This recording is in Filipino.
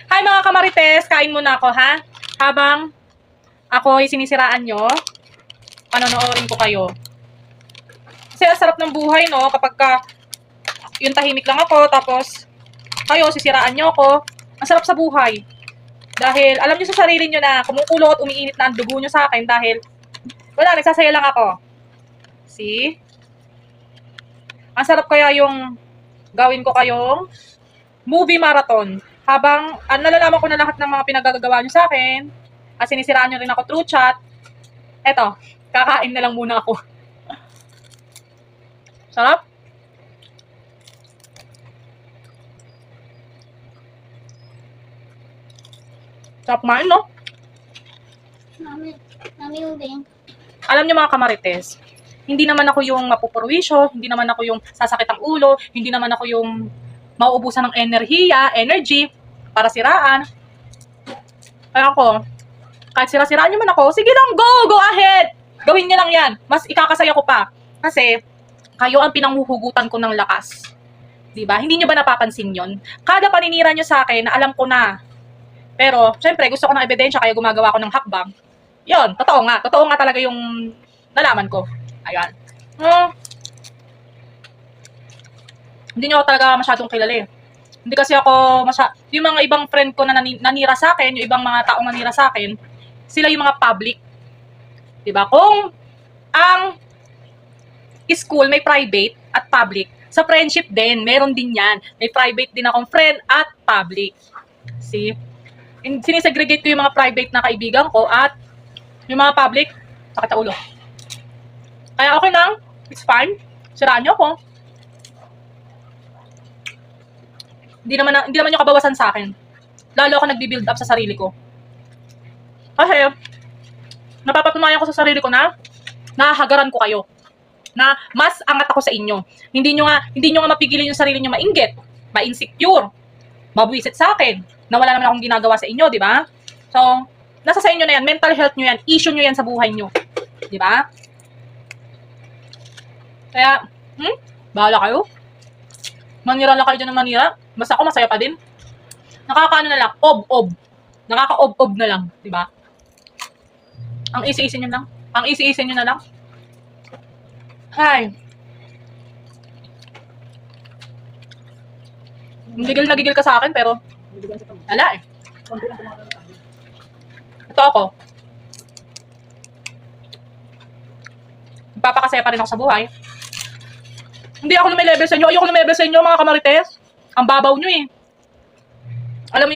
Hi mga kamarites, kain muna ako ha. Habang ako ay sinisiraan nyo, panonoorin ko kayo. Kasi ang sarap ng buhay, no? Kapag yung tahimik lang ako, tapos kayo, sisiraan nyo ako. Ang sarap sa buhay. Dahil alam nyo sa sarili nyo na kumukulo at umiinit na ang dugo nyo sa akin dahil wala, nagsasaya lang ako. See? Ang sarap kaya yung gawin ko kayong movie marathon. Habang nalalaman ko na lahat ng mga pinagagawa nyo sa akin, at sinisiraan nyo rin ako through chat, eto, kakain na lang muna ako. Sarap? Sarap kumain, no? Mami ubing. Alam nyo mga kamarites, hindi naman ako yung mapupurwisyo, hindi naman ako yung sasakit ang ulo, hindi naman ako yung mauubusan ng energy, para siraan. Kaya ako, kahit sira-siraan nyo man ako, sige lang, go ahead! Gawin nyo lang yan, mas ikakasaya ko pa. Kasi, kayo ang pinanghuhugutan ko ng lakas. Diba? Hindi nyo ba napapansin yon? Kada paninira nyo sa akin, na alam ko na. Pero, syempre, gusto ko ng ebidensya, kaya gumagawa ko ng hakbang. Yon, totoo nga talaga yung nalaman ko. Ayan. Hindi nyo ako talaga masyadong kilala eh. Hindi kasi ako yung mga ibang friend ko na nanira sa akin, yung ibang mga taong nanira sa akin, sila yung mga public. Diba? Kung ang school may private at public, sa friendship din, meron din yan. May private din akong friend at public. See? Sinisegregate ko yung mga private na kaibigan ko at yung mga public, sakit sa ulo. Kaya okay lang. It's fine. Siraan nyo ako. Hindi naman yung kabawasan sa akin. Lalo ako nagbi-build up sa sarili ko. Kasi, napapatunayan ko sa sarili ko na nahahagaran ko kayo. Na mas angat ako sa inyo. Hindi nyo nga mapigilin yung sarili nyo mainggit, ma-insecure, mabwisit sa akin, na wala naman akong ginagawa sa inyo, di ba? So, nasa sa inyo na yan, mental health nyo yan, issue nyo yan sa buhay nyo. Di ba? Kaya, bahala kayo. Manira lang kayo dyan ng manira. Basta ako masaya pa din. Nakakaano na lang, ob-ob. Nakaka-ob-ob na lang, di ba? Ang easy-easy nyo lang. Ang easy-easy nyo na lang. Hi. Gigil ka sa akin, pero wala eh. Ito ako. Magpapakasaya pa rin ako sa buhay. Hindi ako lumelevel sa inyo. Ayoko lumelevel sa inyo, mga kamarites. Ang babaw nyo eh.